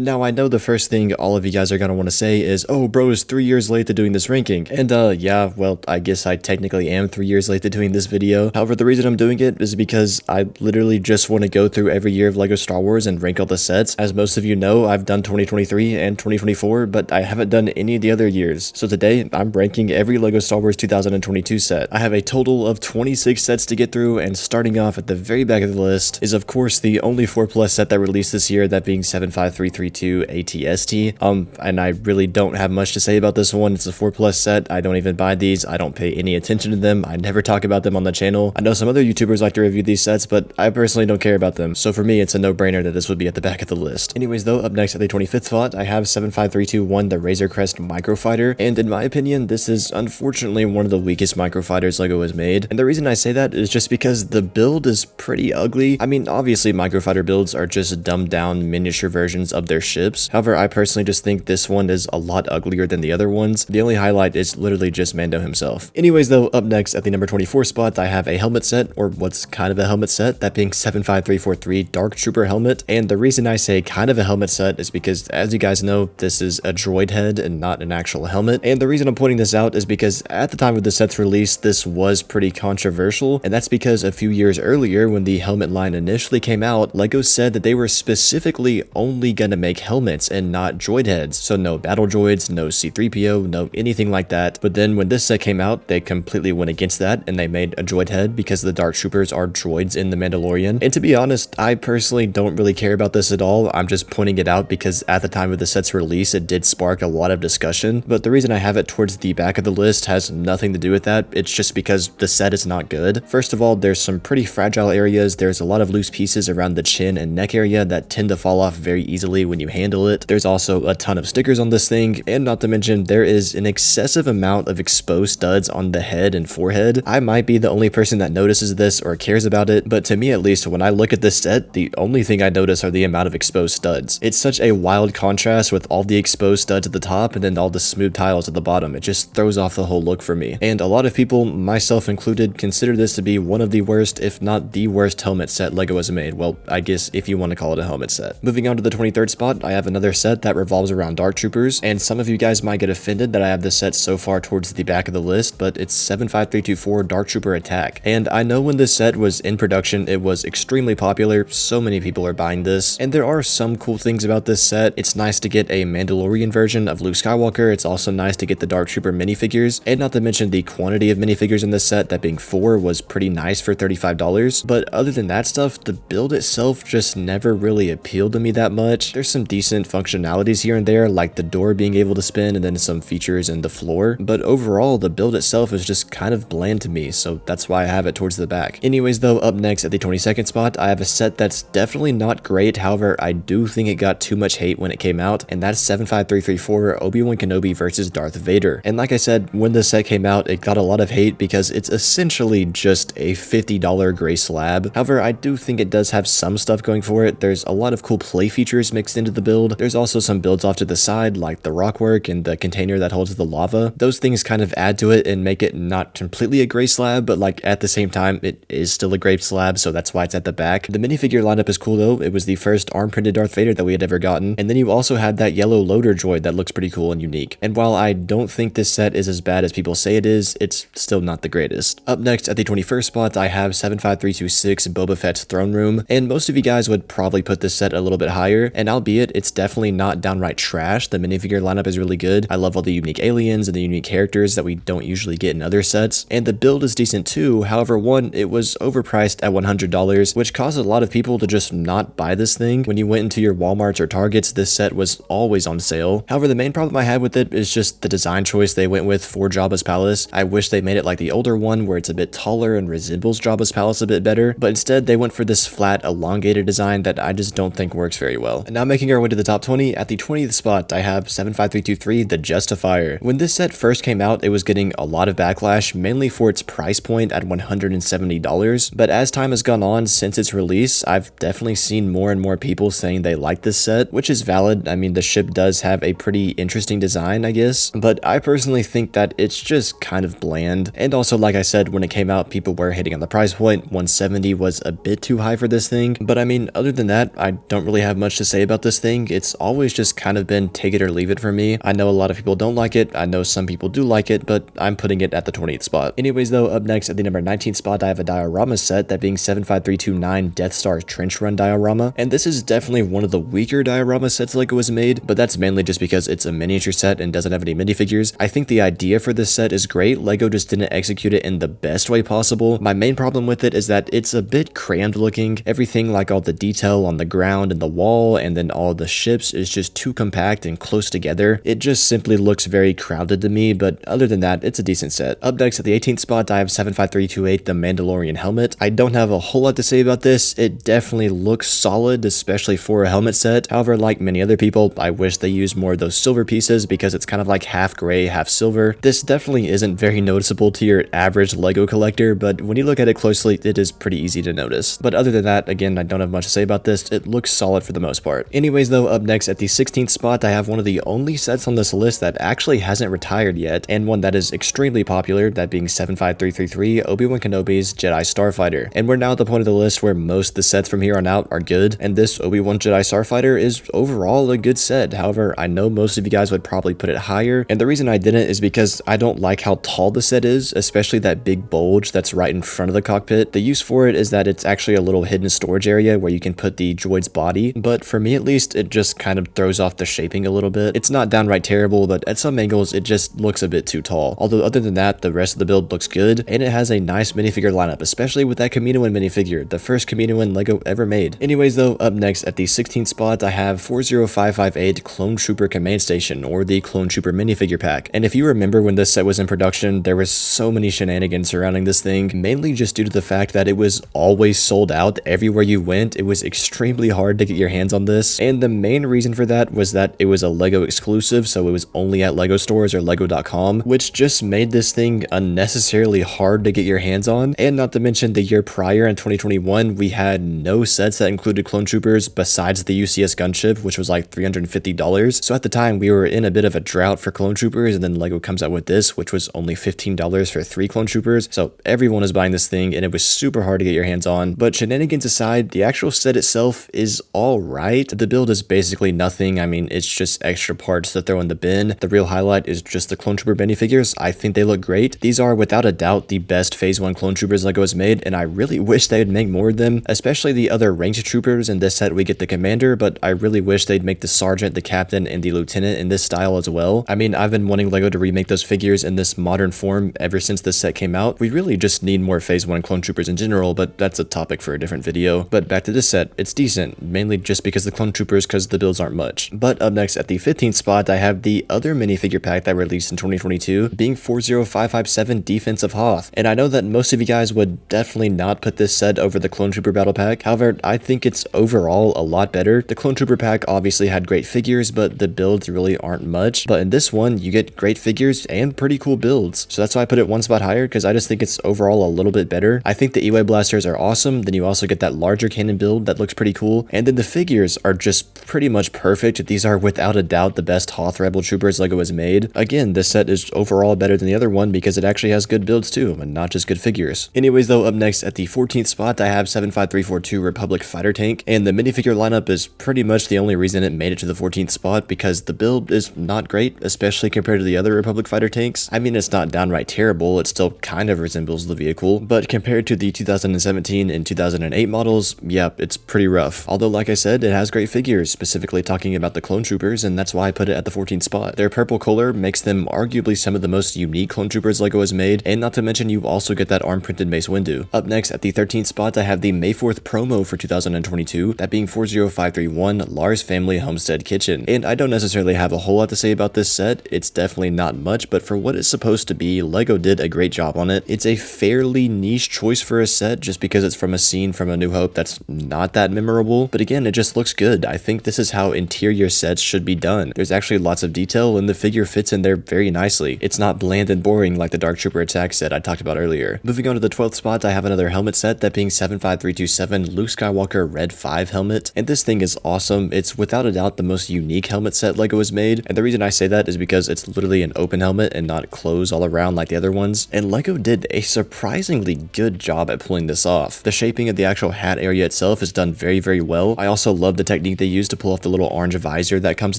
Now, I know the first thing all of you guys are gonna want to say is, oh, bro is 3 years late to doing this ranking. And yeah, well, I guess I technically am 3 years late to doing this video. However, the reason I'm doing it is because I literally just want to go through every year of LEGO Star Wars and rank all the sets. As most of you know, I've done 2023 and 2024, but I haven't done any of the other years. So today, I'm ranking every LEGO Star Wars 2022 set. I have a total of 26 sets to get through, and starting off at the very back of the list is, of course, the only 4+ set that released this year, that being 75332 ATST. And I really don't have much to say about this one. It's a 4+ set. I don't even buy these. I don't pay any attention to them. I never talk about them on the channel. I know some other YouTubers like to review these sets, but I personally don't care about them. So for me, it's a no-brainer that this would be at the back of the list. Anyways, though, up next at the 25th spot, I have 75321, the Razor Crest Microfighter. And in my opinion, this is unfortunately one of the weakest microfighters LEGO has made. And the reason I say that is just because the build is pretty ugly. I mean, obviously, microfighter builds are just dumbed down miniature versions of their ships. However, I personally just think this one is a lot uglier than the other ones. The only highlight is literally just Mando himself. Anyways, though, up next at the number 24 spot, I have a helmet set, or what's kind of a helmet set, that being 75343 Dark Trooper helmet. And the reason I say kind of a helmet set is because, as you guys know, this is a droid head and not an actual helmet. And the reason I'm pointing this out is because at the time of the set's release, this was pretty controversial, and that's because a few years earlier, when the helmet line initially came out, LEGO said that they were specifically only gonna make helmets and not droid heads. So no battle droids, no C-3PO, no anything like that. But then when this set came out, they completely went against that and they made a droid head because the Dark Troopers are droids in The Mandalorian. And to be honest, I personally don't really care about this at all. I'm just pointing it out because at the time of the set's release, it did spark a lot of discussion. But the reason I have it towards the back of the list has nothing to do with that. It's just because the set is not good. First of all, there's some pretty fragile areas. There's a lot of loose pieces around the chin and neck area that tend to fall off very easily when you handle it. There's also a ton of stickers on this thing, and not to mention there is an excessive amount of exposed studs on the head and forehead. I might be the only person that notices this or cares about it, but to me at least, when I look at this set, the only thing I notice are the amount of exposed studs. It's such a wild contrast with all the exposed studs at the top and then all the smooth tiles at the bottom. It just throws off the whole look for me. And a lot of people, myself included, consider this to be one of the worst, if not the worst helmet set LEGO has made. Well, I guess if you want to call it a helmet set. Moving on to the 23rd spot, I have another set that revolves around Dark Troopers, and some of you guys might get offended that I have this set so far towards the back of the list, but it's 75324 Dark Trooper Attack. And I know when this set was in production, it was extremely popular. So many people are buying this, and there are some cool things about this set. It's nice to get a Mandalorian version of Luke Skywalker. It's also nice to get the Dark Trooper minifigures, and not to mention the quantity of minifigures in this set, that being 4, was pretty nice for $35. But other than that stuff, the build itself just never really appealed to me that much. There's some decent functionalities here and there, like the door being able to spin and then some features in the floor, but overall the build itself is just kind of bland to me, so that's why I have it towards the back. Anyways, though, up next at the 22nd spot, I have a set that's definitely not great. However, I do think it got too much hate when it came out, and that's 75334 Obi-Wan Kenobi versus Darth Vader. And like I said, when the set came out, it got a lot of hate because it's essentially just a $50 gray slab. However, I do think it does have some stuff going for it. There's a lot of cool play features mixed into the build. There's also some builds off to the side, like the rockwork and the container that holds the lava. Those things kind of add to it and make it not completely a gray slab, but like at the same time, it is still a gray slab, so that's why it's at the back. The minifigure lineup is cool though. It was the first arm-printed Darth Vader that we had ever gotten. And then you also had that yellow loader droid that looks pretty cool and unique. And while I don't think this set is as bad as people say it is, it's still not the greatest. Up next at the 21st spot, I have 75326 Boba Fett's Throne Room, and most of you guys would probably put this set a little bit higher, and albeit it's definitely not downright trash, the minifigure lineup is really good. I love all the unique aliens and the unique characters that we don't usually get in other sets, and the build is decent too. However, one, it was overpriced at $100, which caused a lot of people to just not buy this thing. When you went into your Walmarts or Targets, this set was always on sale. However, the main problem I had with it is just the design choice they went with for Jabba's palace. I wish they made it like the older one where it's a bit taller and resembles Jabba's palace a bit better, but instead they went for this flat, elongated design that I just don't think works very well. And now making our way to the top 20, at the 20th spot, I have 75323 The Justifier. When this set first came out, it was getting a lot of backlash, mainly for its price point at $170, but as time has gone on since its release, I've definitely seen more and more people saying they like this set, which is valid. I mean, the ship does have a pretty interesting design, I guess, but I personally think that it's just kind of bland. And also, like I said, when it came out, people were hitting on the price point. 170 was a bit too high for this thing, but I mean, other than that, I don't really have much to say about this this thing, it's always just kind of been take it or leave it for me. I know a lot of people don't like it, I know some people do like it, but I'm putting it at the 20th spot. Anyways though, up next at the number 19th spot, I have a diorama set, that being 75329 Death Star Trench Run diorama, and this is definitely one of the weaker diorama sets LEGO has made, but that's mainly just because it's a miniature set and doesn't have any minifigures. I think the idea for this set is great, LEGO just didn't execute it in the best way possible. My main problem with it is that it's a bit crammed looking. Everything, like all the detail on the ground and the wall and then all the ships, is just too compact and close together. It just simply looks very crowded to me, but other than that, it's a decent set. Up next at the 18th spot, I have 75328 the Mandalorian helmet. I don't have a whole lot to say about this. It definitely looks solid, especially for a helmet set. However, like many other people, I wish they used more of those silver pieces because it's kind of like half gray, half silver. This definitely isn't very noticeable to your average LEGO collector, but when you look at it closely, it is pretty easy to notice. But other than that, again, I don't have much to say about this. It looks solid for the most part. Anyways though, up next at the 16th spot, I have one of the only sets on this list that actually hasn't retired yet, and one that is extremely popular, that being 75333 Obi-Wan Kenobi's Jedi Starfighter. And we're now at the point of the list where most of the sets from here on out are good, and this Obi-Wan Jedi Starfighter is overall a good set. However, I know most of you guys would probably put it higher, and the reason I didn't is because I don't like how tall the set is, especially that big bulge that's right in front of the cockpit. The use for it is that it's actually a little hidden storage area where you can put the droid's body, but for me at least, it just kind of throws off the shaping a little bit. It's not downright terrible, but at some angles, it just looks a bit too tall. Although other than that, the rest of the build looks good, and it has a nice minifigure lineup, especially with that Kaminoan minifigure, the first Kaminoan LEGO ever made. Anyways though, up next at the 16th spot, I have 40558 Clone Trooper Command Station, or the Clone Trooper minifigure pack. And if you remember when this set was in production, there was so many shenanigans surrounding this thing, mainly just due to the fact that it was always sold out everywhere you went. It was extremely hard to get your hands on this, and the main reason for that was that it was a LEGO exclusive, so it was only at LEGO stores or lego.com, which just made this thing unnecessarily hard to get your hands on. And not to mention, the year prior in 2021, we had no sets that included Clone Troopers besides the UCS gunship, which was like $350. So at the time, we were in a bit of a drought for Clone Troopers, and then LEGO comes out with this, which was only $15 for 3 Clone Troopers. So everyone was buying this thing, and it was super hard to get your hands on. But shenanigans aside, the actual set itself is alright. The build is basically nothing. I mean, it's just extra parts to throw in the bin. The real highlight is just the Clone Trooper minifigures. I think they look great. These are without a doubt the best Phase 1 Clone Troopers LEGO has made, and I really wish they would make more of them, especially the other ranked troopers. In this set we get the commander, but I really wish they'd make the sergeant, the captain, and the lieutenant in this style as well. I mean, I've been wanting LEGO to remake those figures in this modern form ever since this set came out. We really just need more Phase 1 Clone Troopers in general, but that's a topic for a different video. But back to this set, it's decent, mainly just because the Clone Troopers, because the builds aren't much. But up next at the 15th spot, I have the other minifigure pack that released in 2022, being 40557 Defense of Hoth. And I know that most of you guys would definitely not put this set over the Clone Trooper Battle Pack. However, I think it's overall a lot better. The Clone Trooper pack obviously had great figures, but the builds really aren't much. But in this one, you get great figures and pretty cool builds. So that's why I put it one spot higher, because I just think it's overall a little bit better. I think the E-Way blasters are awesome. Then you also get that larger cannon build that looks pretty cool. And then the figures are just pretty much perfect. These are without a doubt the best Hoth Rebel Troopers LEGO has made. Again, this set is overall better than the other one because it actually has good builds too, and not just good figures. Anyways though, up next at the 14th spot, I have 75342 Republic Fighter Tank, and the minifigure lineup is pretty much the only reason it made it to the 14th spot, because the build is not great, especially compared to the other Republic Fighter Tanks. I mean, it's not downright terrible, it still kind of resembles the vehicle, but compared to the 2017 and 2008 models, yeah, it's pretty rough. Although, like I said, it has great figures, specifically talking about the Clone Troopers, and that's why I put it at the 14th spot. Their purple color makes them arguably some of the most unique Clone Troopers LEGO has made, and not to mention you also get that arm-printed Mace Windu. Up next at the 13th spot, I have the May 4th promo for 2022, that being 40531 Lars Family Homestead Kitchen. And I don't necessarily have a whole lot to say about this set. It's definitely not much, but for what it's supposed to be, LEGO did a great job on it. It's a fairly niche choice for a set just because it's from a scene from A New Hope that's not that memorable, but again, it just looks good. I think this is how interior sets should be done. There's actually lots of detail, and the figure fits in there very nicely. It's not bland and boring like the Dark Trooper Attack set I talked about earlier. Moving on to the 12th spot, I have another helmet set, that being 75327 Luke Skywalker Red 5 helmet, and this thing is awesome. It's without a doubt the most unique helmet set LEGO has made, and the reason I say that is because it's literally an open helmet and not closed all around like the other ones, and LEGO did a surprisingly good job at pulling this off. The shaping of the actual hat area itself is done very, very well. I also love the technique lighting they use to pull off the little orange visor that comes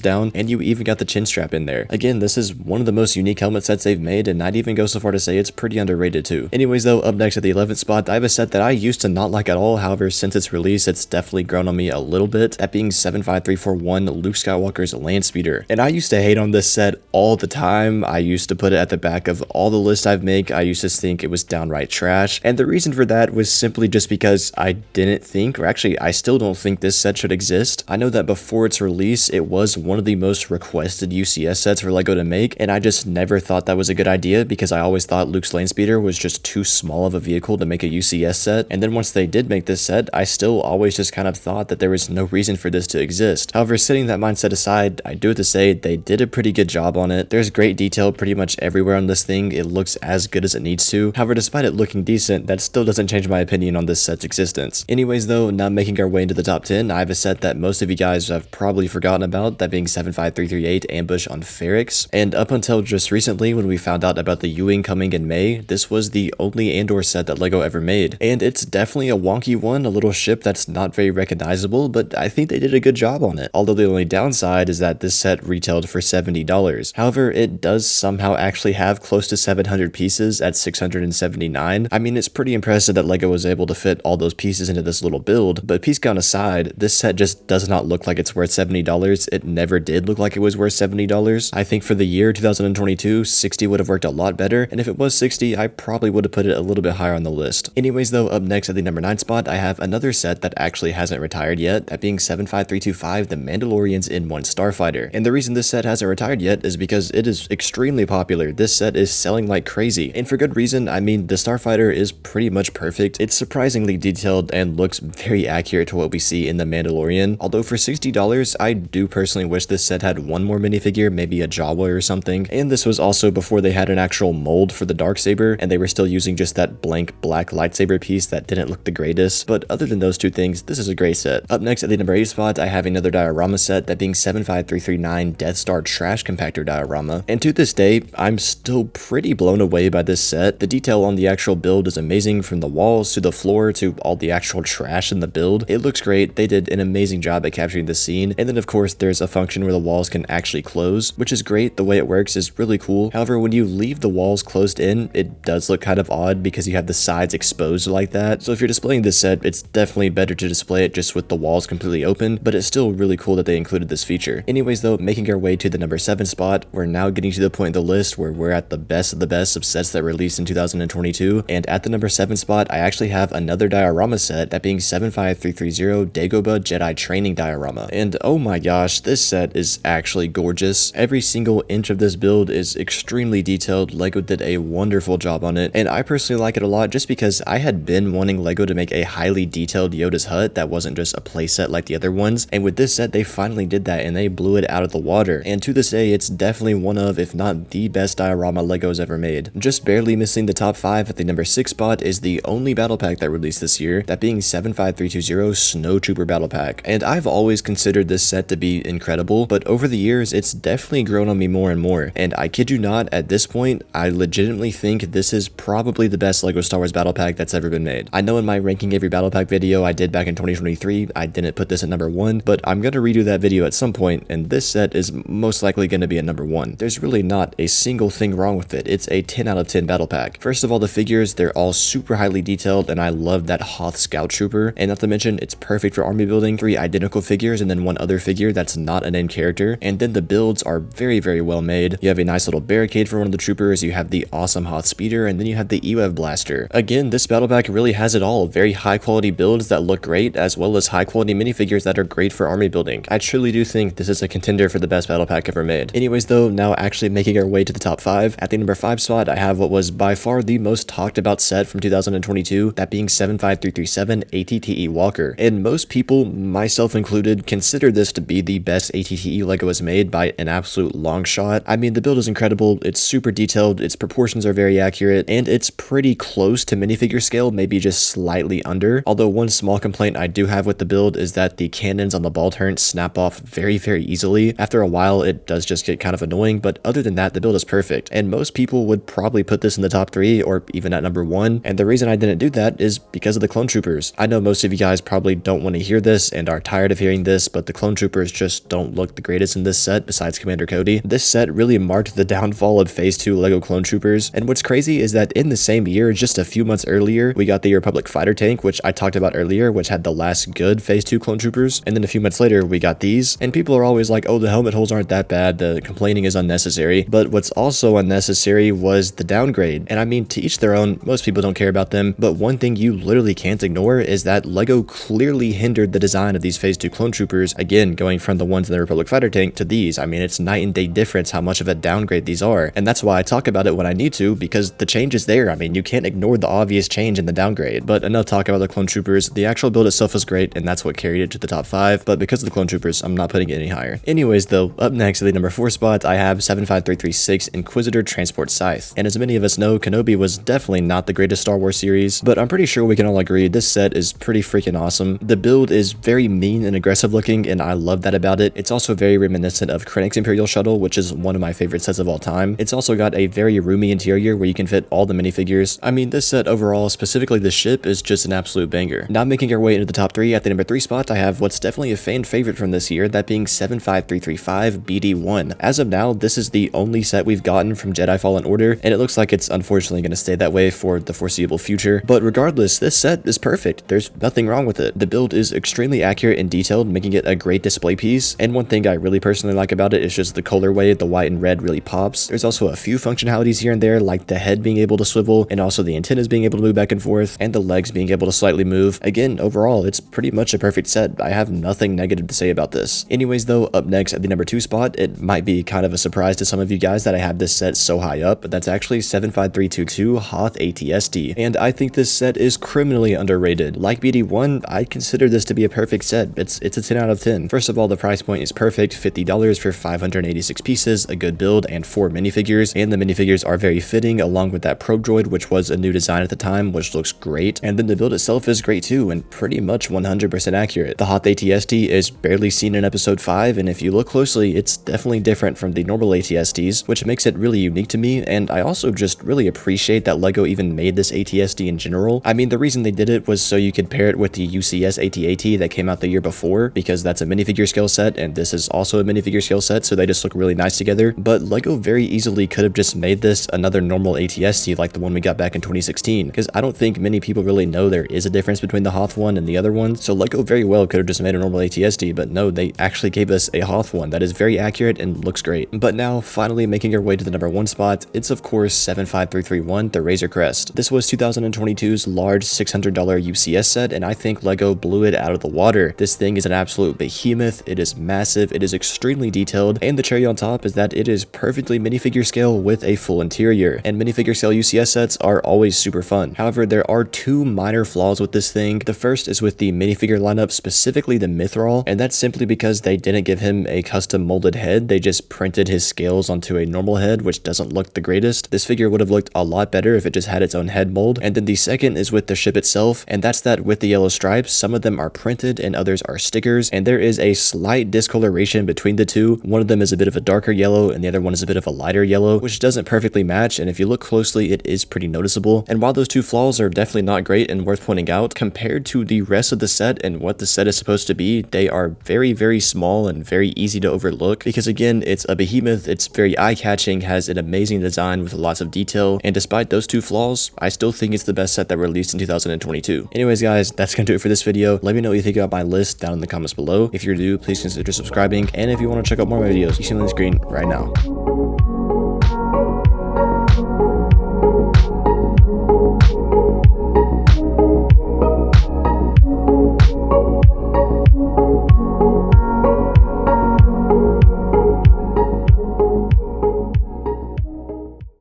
down, and you even got the chin strap in there. Again, this is one of the most unique helmet sets they've made, and I'd even go so far to say it's pretty underrated too. Anyways though, up next at the 11th spot, I have a set that I used to not like at all. However, since its release, it's definitely grown on me a little bit. That being 75341 Luke Skywalker's Land Speeder. And I used to hate on this set all the time. I used to put it at the back of all the lists I've made. I used to think it was downright trash. And the reason for that was simply just because I didn't think, or actually I still don't think this set should exist. I know that before its release, it was one of the most requested UCS sets for LEGO to make, and I just never thought that was a good idea because I always thought Luke's Land Speeder was just too small of a vehicle to make a UCS set. And then once they did make this set, I still always just kind of thought that there was no reason for this to exist. However, setting that mindset aside, I do have to say they did a pretty good job on it. There's great detail pretty much everywhere on this thing. It looks as good as it needs to. However, despite it looking decent, that still doesn't change my opinion on this set's existence. Anyways though, now making our way into the top 10, I have a set that most of you guys have probably forgotten about, that being 75338 Ambush on Ferrix. And up until just recently, when we found out about the U-Wing coming in May, this was the only Andor set that LEGO ever made. And it's definitely a wonky one, a little ship that's not very recognizable, but I think they did a good job on it. Although the only downside is that this set retailed for $70. However, it does somehow actually have close to 700 pieces at 679. I mean, it's pretty impressive that LEGO was able to fit all those pieces into this little build, but piece count aside, this set just does not look like it's worth $70. It never did look like it was worth $70. I think for the year 2022, 60 would have worked a lot better, and if it was 60, I probably would have put it a little bit higher on the list. Anyways though, up next at the number 9 spot, I have another set that actually hasn't retired yet, that being 75325 The Mandalorian's in-1 Starfighter. And the reason this set hasn't retired yet is because it is extremely popular. This set is selling like crazy, and for good reason. I mean, the Starfighter is pretty much perfect. It's surprisingly detailed and looks very accurate to what we see in The Mandalorian. Although for $60, I do personally wish this set had one more minifigure, maybe a Jawa or something. And this was also before they had an actual mold for the Darksaber, and they were still using just that blank black lightsaber piece that didn't look the greatest. But other than those two things, this is a great set. Up next at the number 8 spot, I have another diorama set, that being 75339 Death Star Trash Compactor diorama. And to this day, I'm still pretty blown away by this set. The detail on the actual build is amazing, from the walls to the floor to all the actual trash in the build. It looks great. They did an amazing job at capturing the scene. And then of course there's a function where the walls can actually close, which is great. The way it works is really cool. However, when you leave the walls closed in, it does look kind of odd because you have the sides exposed like that. So if you're displaying this set, it's definitely better to display it just with the walls completely open, but it's still really cool that they included this feature. Anyways though, making our way to the number 7 spot, we're now getting to the point in the list where we're at the best of the best of sets that released in 2022. And at the number 7 spot, I actually have another diorama set, that being 75330 Dagobah Jedi Training diorama. And oh my gosh, this set is actually gorgeous. Every single inch of this build is extremely detailed. LEGO did a wonderful job on it, and I personally like it a lot just because I had been wanting LEGO to make a highly detailed Yoda's hut that wasn't just a playset like the other ones, and with this set they finally did that and they blew it out of the water. And to this day, it's definitely one of, if not the best diorama LEGO's ever made. Just barely missing the top 5 at the number 6 spot is the only battle pack that released this year, that being 75320 Snow Trooper Battle Pack. And I've always considered this set to be incredible, but over the years it's definitely grown on me more and more. And I kid you not, at this point, I legitimately think this is probably the best LEGO Star Wars battle pack that's ever been made. I know in my ranking every battle pack video I did back in 2023, I didn't put this at number 1, but I'm gonna redo that video at some point, and this set is most likely gonna be at number 1. There's really not a single thing wrong with it. It's a 10 out of 10 battle pack. First of all, the figures, they're all super highly detailed, and I love that Hoth Scout Trooper. And not to mention, it's perfect for army building. 3 identical figures and then one other figure that's not a named character. And then the builds are very, very well made. You have a nice little barricade for one of the troopers, you have the awesome Hoth Speeder, and then you have the EWEV Blaster. Again, this battle pack really has it all. Very high quality builds that look great, as well as high quality minifigures that are great for army building. I truly do think this is a contender for the best battle pack ever made. Anyways though, now actually making our way to the top 5. At the number 5 spot, I have what was by far the most talked about set from 2022, that being 75337 ATTE Walker. And most people, myself included, consider this to be the best ATTE LEGO has made by an absolute long shot. I mean, the build is incredible, it's super detailed, its proportions are very accurate, and it's pretty close to minifigure scale, maybe just slightly under. Although one small complaint I do have with the build is that the cannons on the ball turret snap off very, very easily. After a while, it does just get kind of annoying, but other than that, the build is perfect. And most people would probably put this in the top 3 or even at number 1. And the reason I didn't do that is because of the clone troopers. I know most of you guys probably don't want to hear this and are tired tired of hearing this, but the clone troopers just don't look the greatest in this set besides Commander Cody. This set really marked the downfall of Phase 2 LEGO clone troopers, and what's crazy is that in the same year, just a few months earlier, we got the Republic fighter tank, which I talked about earlier, which had the last good Phase 2 clone troopers, and then a few months later, we got these, and people are always like, oh, the helmet holes aren't that bad, the complaining is unnecessary, but what's also unnecessary was the downgrade, and I mean, to each their own, most people don't care about them, but one thing you literally can't ignore is that LEGO clearly hindered the design of these Phase 2 clone troopers, again, going from the ones in the Republic fighter tank to these. I mean, it's night and day difference how much of a downgrade these are, and that's why I talk about it when I need to, because the change is there. I mean, you can't ignore the obvious change in the downgrade. But enough talk about the clone troopers. The actual build itself was great, and that's what carried it to the top 5, but because of the clone troopers, I'm not putting it any higher. Anyways though, up next at the number 4 spot, I have 75336 Inquisitor Transport Scythe, and as many of us know, Kenobi was definitely not the greatest Star Wars series, but I'm pretty sure we can all agree this set is pretty freaking awesome. The build is very mean and aggressive looking, and I love that about it. It's also very reminiscent of Krennic's Imperial Shuttle, which is one of my favorite sets of all time. It's also got a very roomy interior where you can fit all the minifigures. I mean, this set overall, specifically the ship, is just an absolute banger. Now making our way into the top 3, at the number 3 spot, I have what's definitely a fan favorite from this year, that being 75335 BD1. As of now, this is the only set we've gotten from Jedi Fallen Order, and it looks like it's unfortunately going to stay that way for the foreseeable future. But regardless, this set is perfect. There's nothing wrong with it. The build is extremely accurate and detailed, making it a great display piece, and one thing I really personally like about it is just the colorway. The white and red really pops. There's also a few functionalities here and there, like the head being able to swivel, and also the antennas being able to move back and forth, and the legs being able to slightly move. Again, overall, it's pretty much a perfect set. I have nothing negative to say about this. Anyways though, up next at the number 2 spot, it might be kind of a surprise to some of you guys that I have this set so high up, but that's actually 75322 Hoth ATSD, and I think this set is criminally underrated. Like BD1, I consider this to be a perfect set. It's a 10 out of 10. First of all, the price point is perfect, $50 for 586 pieces, a good build, and 4 minifigures, and the minifigures are very fitting, along with that probe droid, which was a new design at the time, which looks great, and then the build itself is great too, and pretty much 100% accurate. The Hoth ATSD is barely seen in episode 5, and if you look closely, it's definitely different from the normal ATSDs, which makes it really unique to me, and I also just really appreciate that LEGO even made this ATSD in general. I mean, the reason they did it was so you could pair it with the UCS AT-AT that came out the year before, because that's a minifigure scale set, and this is also a minifigure scale set, so they just look really nice together. But LEGO very easily could have just made this another normal ATSD like the one we got back in 2016, because I don't think many people really know there is a difference between the Hoth one and the other one, so LEGO very well could have just made a normal ATSD, but no, they actually gave us a Hoth one that is very accurate and looks great. But now, finally making our way to the number 1 spot, it's of course 75331, the Razor Crest. This was 2022's large $600 UCS set, and I think LEGO blew it out of the water. This thing is an absolute behemoth, it is massive, it is extremely detailed, and the cherry on top is that it is perfectly minifigure scale with a full interior, and minifigure scale UCS sets are always super fun. However, there are 2 minor flaws with this thing. The first is with the minifigure lineup, specifically the Mythrol, and that's simply because they didn't give him a custom molded head, they just printed his scales onto a normal head, which doesn't look the greatest. This figure would have looked a lot better if it just had its own head mold. And then the second is with the ship itself, and that's that with the yellow stripes, some of them are printed and others are stickers, and there is a slight discoloration between the two. One of them is a bit of a darker yellow and the other one is a bit of a lighter yellow, which doesn't perfectly match, and if you look closely, it is pretty noticeable. And while those 2 flaws are definitely not great and worth pointing out, compared to the rest of the set and what the set is supposed to be, they are very, very small and very easy to overlook, because again, it's a behemoth, it's very eye-catching, has an amazing design with lots of detail, and despite those 2 flaws, I still think it's the best set that released in 2022. Anyways guys, that's gonna do it for this video. Let me know what you think about my list down in the comments below. If you're new, please consider subscribing, and if you want to check out more of my videos, you see them on the screen right now.